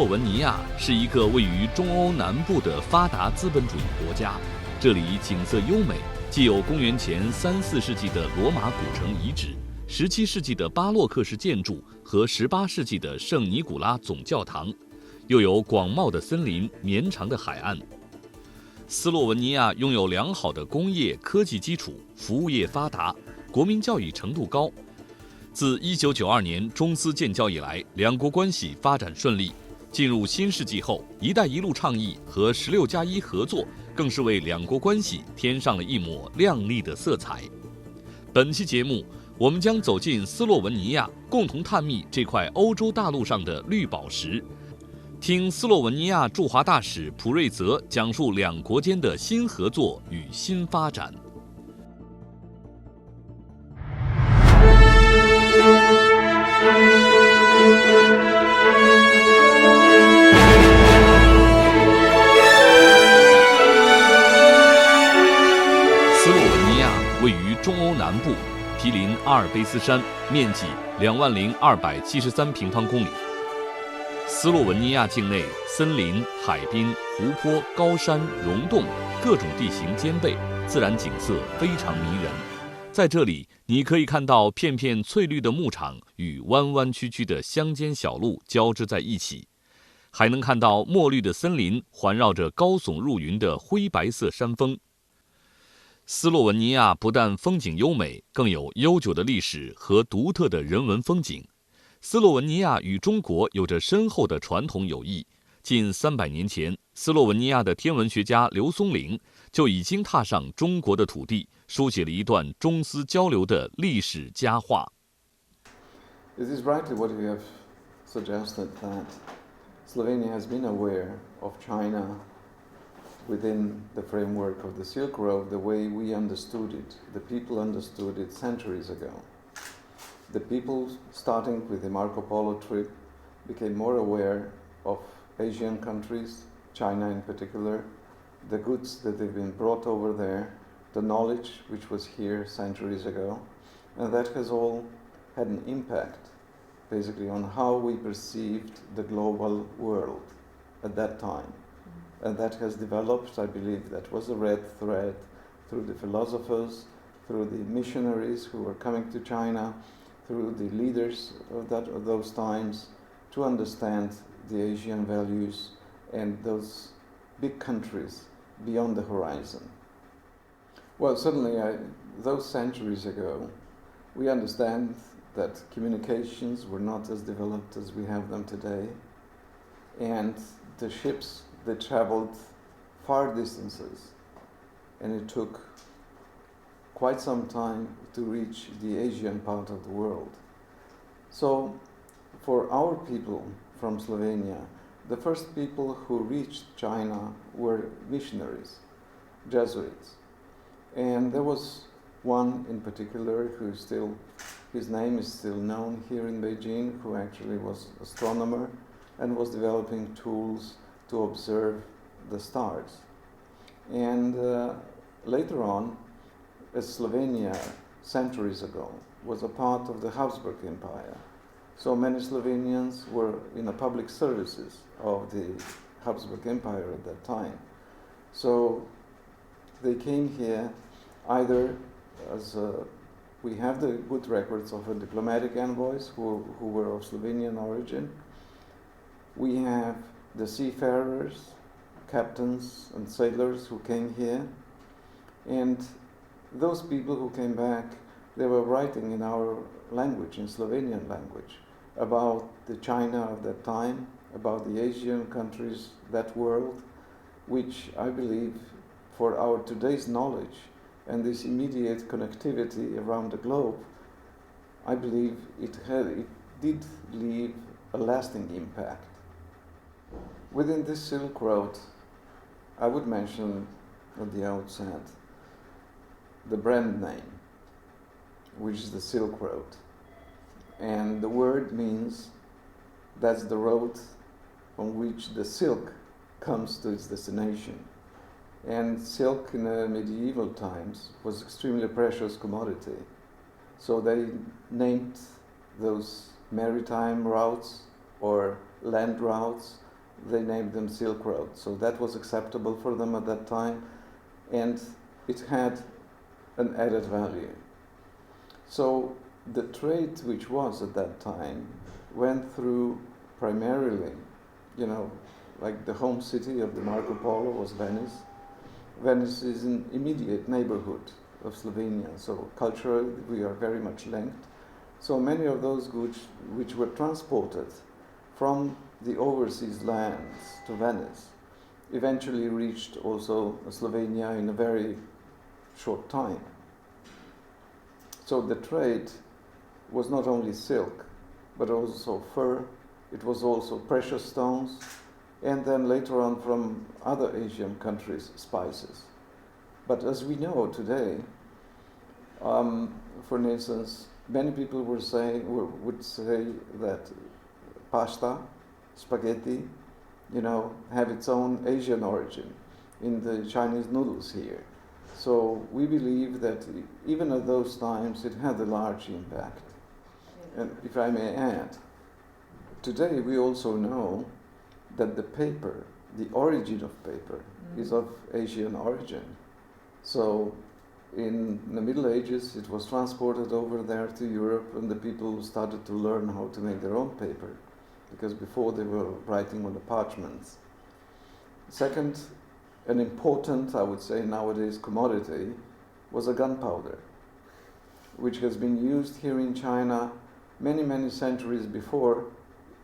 文尼亚是一个位于中欧南部的发达资本主义国家，这里景色优美，既有公元前3、4世纪的罗马古城遗址，17世纪的巴洛克式建筑和18世纪的圣尼古拉总教堂，又有广袤的森林、绵长的海岸。斯洛文尼亚拥有良好的工业科技基础，服务业发达，国民教育程度高。自1992年中斯建交以来，两国关系发展顺利。进入新世纪后，“一带一路”倡议和16+1合作更是为两国关系添上了一抹亮丽的色彩。本期节目，我们将走进斯洛文尼亚，共同探秘这块欧洲大陆上的绿宝石。听斯洛文尼亚驻华大使普瑞泽讲述两国间的新合作与新发展。斯洛文尼亚位于中欧南部，毗邻阿尔卑斯山，面积20273平方公里。斯洛文尼亚境内森林、海滨、湖泊、高山、溶洞，各种地形兼备，自然景色非常迷人。在这里，你可以看到片片翠绿的牧场与弯弯曲曲的乡间小路交织在一起，还能看到墨绿的森林环绕着高耸入云的灰白色山峰。斯洛文尼亚不但风景优美，更有悠久的历史和独特的人文风景。斯洛文尼亚与中国有着深厚的传统友谊。近300年前，斯洛文尼亚的天文学家刘松龄就已经踏上中国的土地，书写了一段中斯交流的历史佳话。 It is rightly what you have suggested that Slovenia has been aware of China within the framework of the Silk Road the way we understood it, the people understood it centuries ago. The people, starting with the Marco Polo trip, became more aware of Asian countries, China in particular, the goods that they've been brought over there, the knowledge which was here centuries ago, and that has all had an impact basically on how we perceived the global world at that time. And that has developed, I believe, that was a red thread through the philosophers, through the missionaries who were coming to China, through the leaders of those times, to understand the Asian values and those big countries beyond the horizon. Well, certainly, those centuries ago, we understand that communications were not as developed as we have them today, and the ships, they traveled far distances, and it took quite some time to reach the Asian part of the world. So, for our people from Slovenia, the first people who reached China were missionaries, Jesuits. And there was one in particular who still, his name is still known here in Beijing, who actually was an astronomer and was developing tools to observe the stars. And later on, as Slovenia, centuries ago, was a part of the Habsburg Empire, so many Slovenians were in the public services of the Habsburg Empire at that time. So they came here either as we have the good records of diplomatic envoys who were of Slovenian origin. We have the seafarers, captains and sailors who came here, and those people who came back, they were writing in our language, in Slovenian language, about the China of that time, about the Asian countries, that world, which I believe for our today's knowledge and this immediate connectivity around the globe, I believe it did leave a lasting impact. Within this Silk Road, I would mention at the outset the brand name, which is the Silk Road. And the word means that's the road on which the silk comes to its destination. And silk in the medieval times was extremely precious commodity. So they named those maritime routes or land routes they named them Silk Road. So that was acceptable for them at that time, and it had an added value. So the trade which was at that time went through primarily, like the home city of the Marco Polo was Venice. Venice is an immediate neighborhood of Slovenia, so culturally we are very much linked. So many of those goods which were transported from the overseas lands to Venice eventually reached also Slovenia in a very short time. So the trade was not only silk, but also fur, it was also precious stones, and then later on from other Asian countries, spices. But as we know today, for instance, many people would say that pasta, spaghetti, have its own Asian origin in the Chinese noodles here. So we believe that even at those times it had a large impact. And if I may add, today we also know that the paper, the origin of paper, is of Asian origin. So in the Middle Ages it was transported over there to Europe, and the people started to learn how to make their own paper, because before they were writing on the parchments. Second, an important, I would say nowadays, commodity was a gunpowder, which has been used here in China many, many centuries before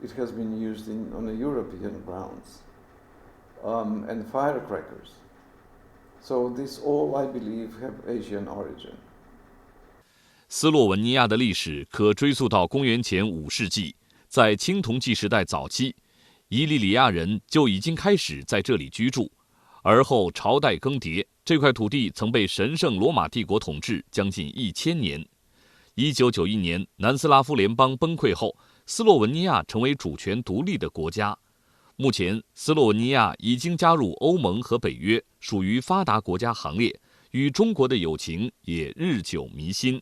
it has been used on the European grounds, and firecrackers. So this all, I believe, have Asian origin. 斯洛文尼亚的历史可追溯到公元前5世纪，在青铜器时代早期，伊利里亚人就已经开始在这里居住。而后朝代更迭，这块土地曾被神圣罗马帝国统治将近1000年。1991年，南斯拉夫联邦崩溃后，斯洛文尼亚成为主权独立的国家。目前，斯洛文尼亚已经加入欧盟和北约，属于发达国家行列，与中国的友情也日久弥新。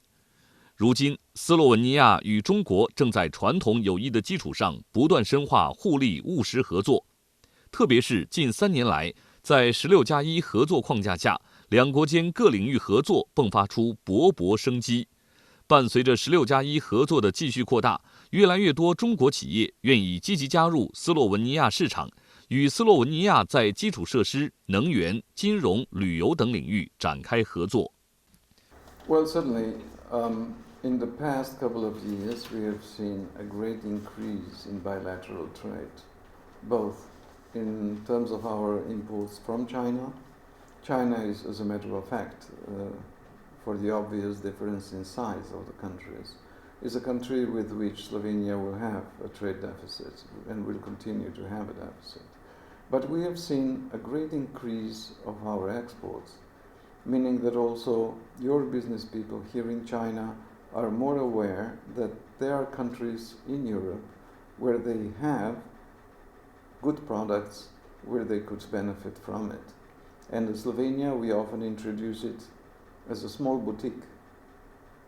如今，斯洛文尼亚与中国正在传统友谊的基础上不断深化互利务实合作，特别是近3年来，在16+1合作框架下，两国间各领域合作迸发出勃勃生机。伴随着16+1合作的继续扩大，越来越多中国企业愿意积极加入斯洛文尼亚市场，与斯洛文尼亚在基础设施、能源、金融、旅游等领域展开合作。Well, certainly, in the past couple of years, we have seen a great increase in bilateral trade, both in terms of our imports from China. China is, as a matter of fact, for the obvious difference in size of the countries, is a country with which Slovenia will have a trade deficit and will continue to have a deficit. But we have seen a great increase of our exports, meaning that also your business people here in China are more aware that there are countries in Europe where they have good products where they could benefit from it. And in Slovenia, we often introduce it as a small boutique.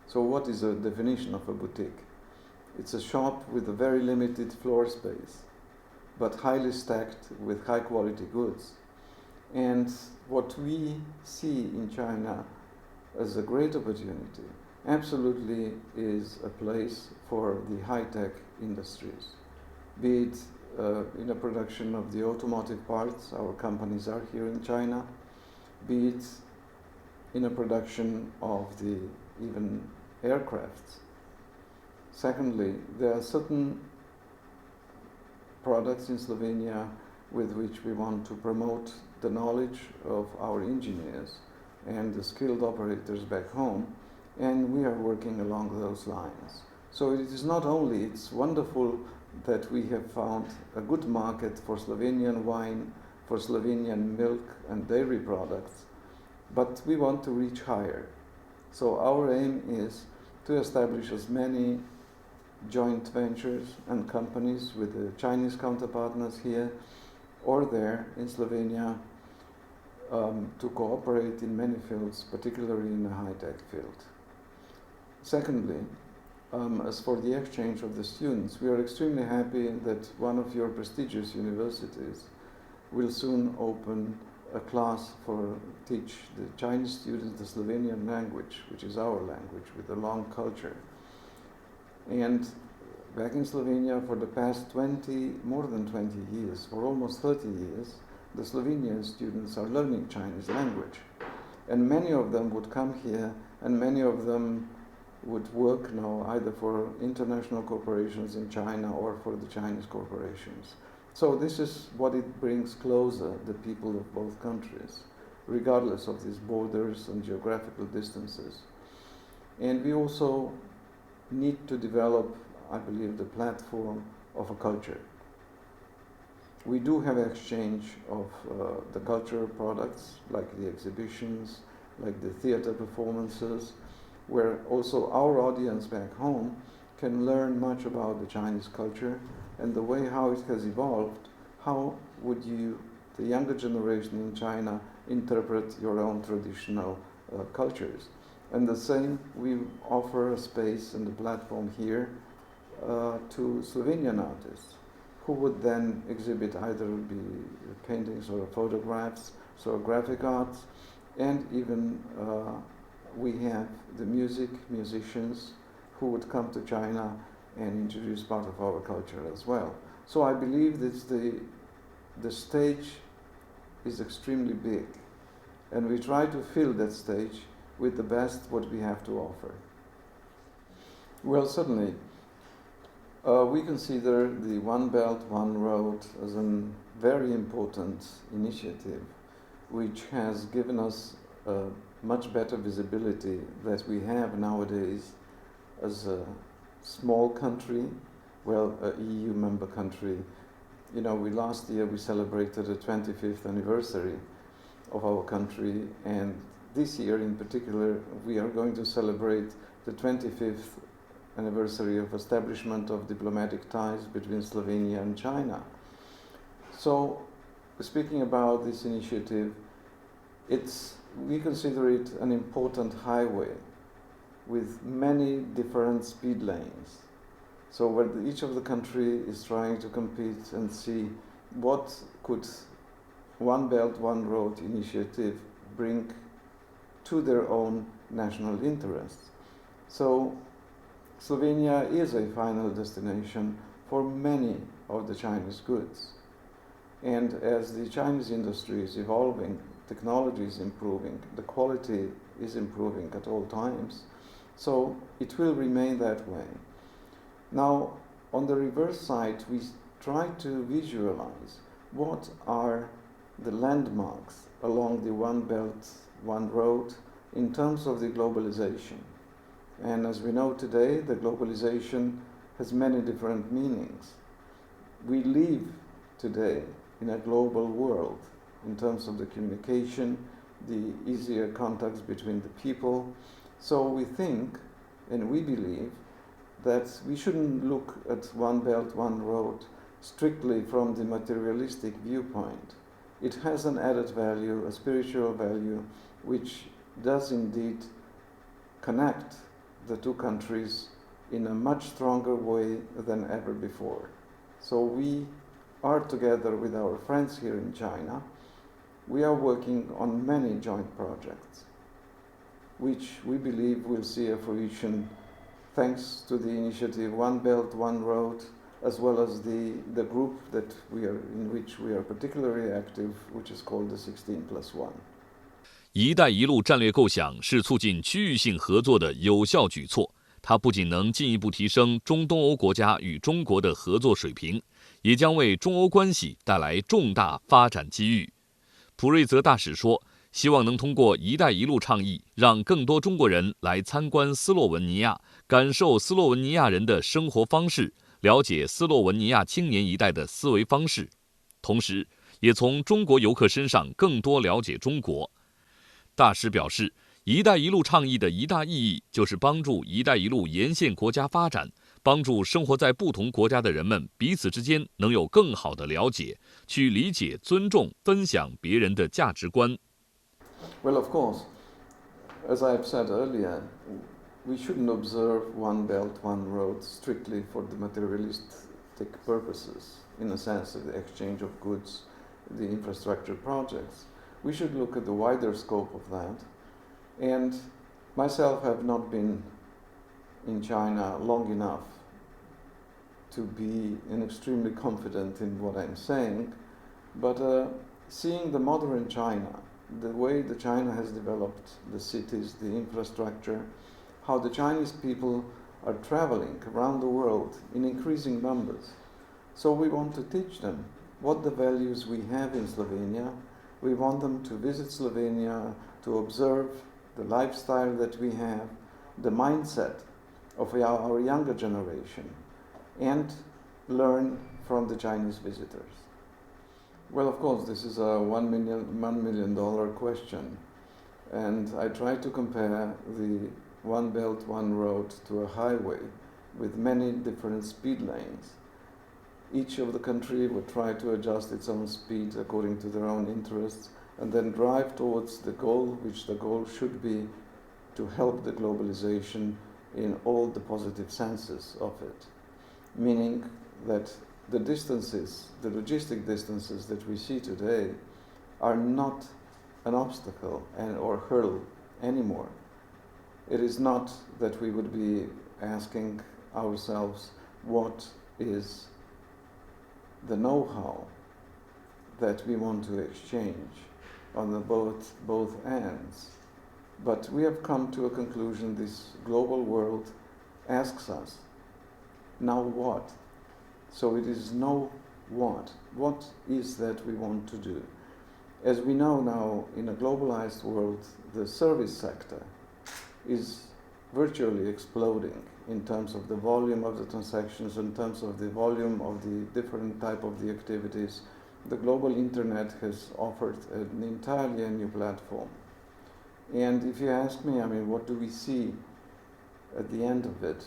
So what is the definition of a boutique? It's a shop with a very limited floor space, but highly stacked with high quality goods. And what we see in China as a great opportunity absolutely is a place for the high-tech industries, be it in the production of the automotive parts, our companies are here in China, be it in a production of the even aircrafts. Secondly, there are certain products in Slovenia with which we want to promote the knowledge of our engineers and the skilled operators back home, and we are working along those lines. So it is not only, it's wonderful that we have found a good market for Slovenian wine, for Slovenian milk and dairy products, but we want to reach higher. So our aim is to establish as many joint ventures and companies with the Chinese counterpartners here or there in Slovenia to cooperate in many fields, particularly in the high-tech field. Secondly, As for the exchange of the students, we are extremely happy that one of your prestigious universities will soon open a class for teach the Chinese students the Slovenian language, which is our language with a long culture. And back in Slovenia for the past more than 20 years, for almost 30 years, the Slovenian students are learning Chinese language. And many of them would come here, and many of them would work now either for international corporations in China or for the Chinese corporations. So this is what it brings closer the people of both countries, regardless of these borders and geographical distances. And we also need to develop, I believe, the platform of a culture. We do have exchange of the cultural products, like the exhibitions, like the theater performances, where also our audience back home can learn much about the Chinese culture and the way how it has evolved. How would you, the younger generation in China, interpret your own traditional cultures? And the same, we offer a space and a platform here to Slovenian artists, who would then exhibit either be paintings or photographs, so graphic arts, and even we have the musicians who would come to China and introduce part of our culture as well. So I believe that the stage is extremely big, and we try to fill that stage with the best what we have to offer. Well, certainly, we consider the One Belt, One Road as a very important initiative, which has given us much better visibility that we have nowadays as a small country, well, a EU member country. You know, last year we celebrated the 25th anniversary of our country, and this year in particular we are going to celebrate the 25th anniversary of establishment of diplomatic ties between Slovenia and China. So, speaking about this initiative, we consider it an important highway with many different speed lanes. So where each of the country is trying to compete and see what could One Belt, One Road initiative bring to their own national interests. So Slovenia is a final destination for many of the Chinese goods. And as the Chinese industry is evolving, technology is improving, the quality is improving at all times, so it will remain that way. Now, on the reverse side, we try to visualize what are the landmarks along the One Belt, One Road in terms of the globalization. And as we know today, the globalization has many different meanings. We live today in a global world in terms of the communication, the easier contacts between the people. So we think and we believe that we shouldn't look at One Belt, One Road strictly from the materialistic viewpoint. It has an added value, a spiritual value, which does indeed connect the two countries in a much stronger way than ever before. So we are together with our friends here in China. We are working on many joint projects, which we believe will see a fruition thanks to the initiative One Belt, One Road, as well as the group in which we are particularly active, which is called the 16+1. 一带一路战略构想是促进区域性合作的有效举措，它不仅能进一步提升中东欧国家与中国的合作水平，也将为中欧关系带来重大发展机遇。普瑞泽大使说，希望能通过一带一路倡议，让更多中国人来参观斯洛文尼亚，感受斯洛文尼亚人的生活方式，了解斯洛文尼亚青年一代的思维方式，同时也从中国游客身上更多了解中国。大使表示，一带一路倡议的一大意义就是帮助一带一路沿线国家发展，帮助生活在不同国家的人们彼此之间能有更好的了解，去理解、尊重、分享别人的价值观。Well, of course, as I have said earlier, we shouldn't observe one belt, one road strictly for the materialistic purposes, in a sense of the exchange of goods, the infrastructure projects. We should look at the wider scope of that. And myself have not been in China long enough to be extremely confident in what I'm saying, but seeing the modern China, the way the China has developed, the cities, the infrastructure, how the Chinese people are traveling around the world in increasing numbers. So we want to teach them what the values we have in Slovenia. We want them to visit Slovenia, to observe the lifestyle that we have, the mindset of our younger generation, and learn from the Chinese visitors. Well, of course, this is a $1 million question, and I try to compare the One Belt, One Road to a highway with many different speed lanes. Each of the country would try to adjust its own speed according to their own interests, and then drive towards the goal, which the goal should be to help the globalization in all the positive senses of it. Meaning that the distances, the logistic distances that we see today are not an obstacle or hurdle anymore. It is not that we would be asking ourselves what is the know-how that we want to exchange on the both ends. But we have come to a conclusion. This global world asks us, now what? So it is know what. What is that we want to do? As we know now, in a globalized world, the service sector is virtually exploding in terms of the volume of the transactions, in terms of the volume of the different type of the activities. The global internet has offered an entirely new platform. And if you ask me, what do we see at the end of it?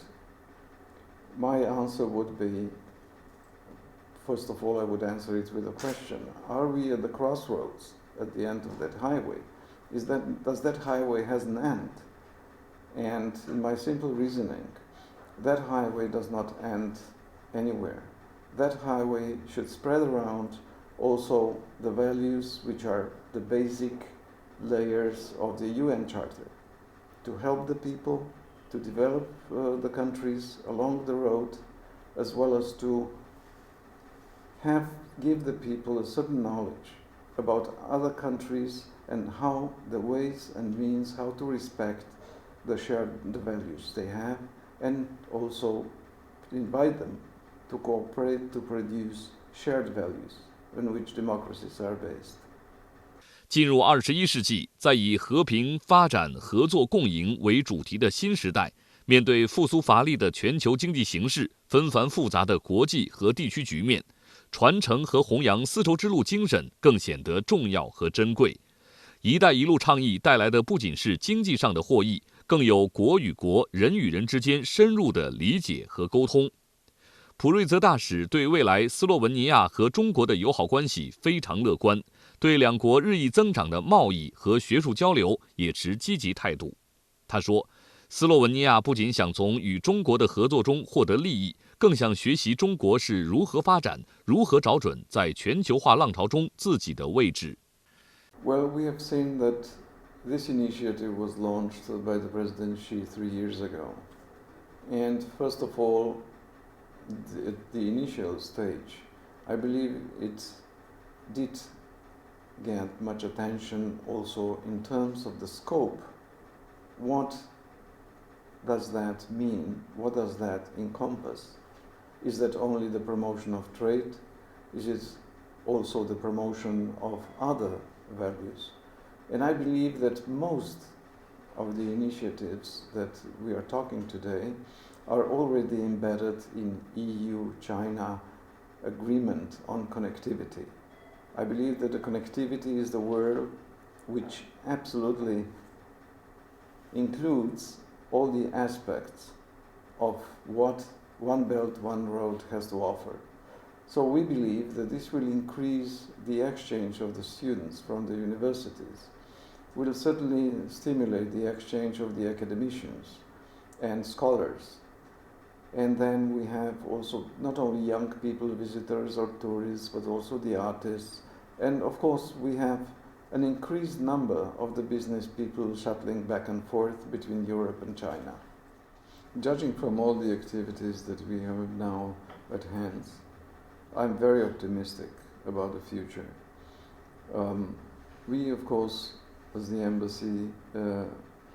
My answer would be, first of all, I would answer it with a question. Are we at the crossroads at the end of that highway? Does that highway has an end? And in my simple reasoning, that highway does not end anywhere. That highway should spread around also the values which are the basic layers of the UN Charter, to help the people, to develop the countries along the road, as well as to give the people a certain knowledge about other countries and how the ways and means how to respect the values they have, and also invite them to cooperate to produce shared values on which democracies are based. 进入21世纪，在以和平、发展、合作、共赢为主题的新时代，面对复苏乏力的全球经济形势、纷繁复杂的国际和地区局面，传承和弘扬丝绸之路精神更显得重要和珍贵。“一带一路”倡议带来的不仅是经济上的获益，更有国与国、人与人之间深入的理解和沟通。普瑞泽大使对未来斯洛文尼亚和中国的友好关系非常乐观，对两国日益增长的贸易和学术交流也持积极态度。他说，斯洛文尼亚不仅想从与中国的合作中获得利益，更想学习中国是如何发展、如何找准在全球化浪潮中自己的位置。Well, we have seen that this initiative was launched by the President Xi 3 years ago. And first of all, at the initial stage, I believe it did get much attention also in terms of the scope. What does that mean? What does that encompass? Is that only the promotion of trade? Is it also the promotion of other values? And I believe that most of the initiatives that we are talking today are already embedded in EU-China agreement on connectivity. I believe that the connectivity is the word which absolutely includes all the aspects of what One Belt, One Road has to offer. So we believe that this will increase the exchange of the students from the universities, will certainly stimulate the exchange of the academicians, and scholars. And then we have also not only young people, visitors or tourists, but also the artists. And of course, we have an increased number of the business people shuttling back and forth between Europe and China. Judging from all the activities that we have now at hand, I'm very optimistic about the future. We, of course, as the embassy,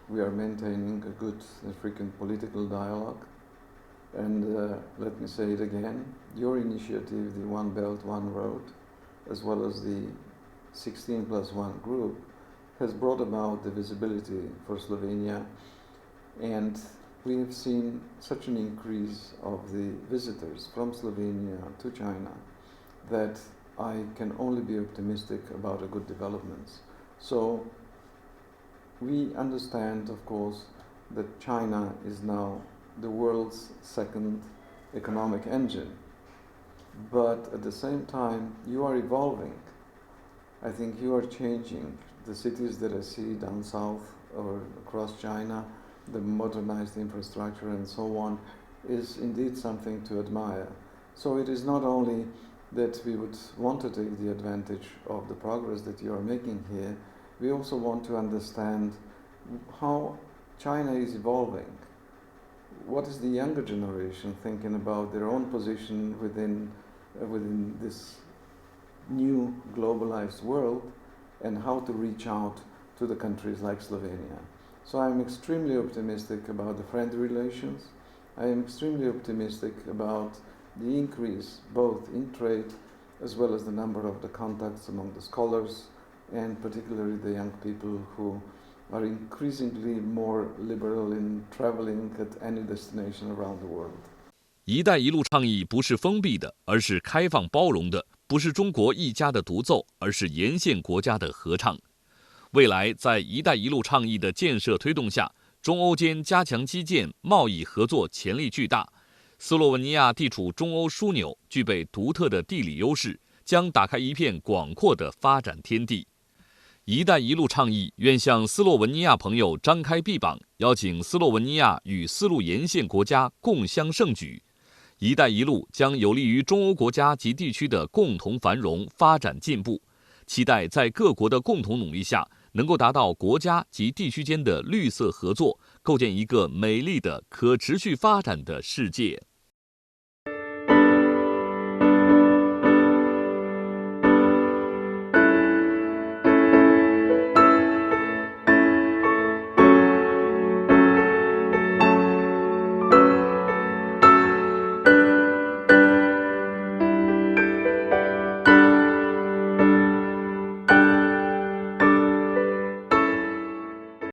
we are maintaining a good and frequent political dialogue. And let me say it again, your initiative, the One Belt, One Road, as well as the 16+1 group, has brought about the visibility for Slovenia, and we have seen such an increase of the visitors from Slovenia to China that I can only be optimistic about a good developments. So we understand, of course, that China is now the world's second economic engine. But at the same time, you are evolving. I think you are changing. The cities that I see down south or across China, the modernized infrastructure and so on, is indeed something to admire. So it is not only that we would want to take the advantage of the progress that you are making here, we also want to understand how China is evolving. What is the younger generation thinking about their own position within this new globalized world, and how to reach out to the countries like Slovenia. So I'm extremely optimistic about the friendly relations. I am extremely optimistic about the increase both in trade as well as the number of the contacts among the scholars, and particularly the young people who are increasingly more liberal in traveling at any destination around the world. 一带一路倡议不是封闭的，而是开放包容的；不是中国一家的独奏，而是沿线国家的合唱。未来在一带一路倡议的建设推动下，中欧间加强基建、贸易合作潜力巨大。斯洛文尼亚地处中欧枢纽，具备独特的地理优势，将打开一片广阔的发展天地。一带一路倡议愿向斯洛文尼亚朋友张开臂膀，邀请斯洛文尼亚与丝路沿线国家共襄盛举。一带一路将有利于中欧国家及地区的共同繁荣发展进步，期待在各国的共同努力下，能够达到国家及地区间的绿色合作，构建一个美丽的可持续发展的世界。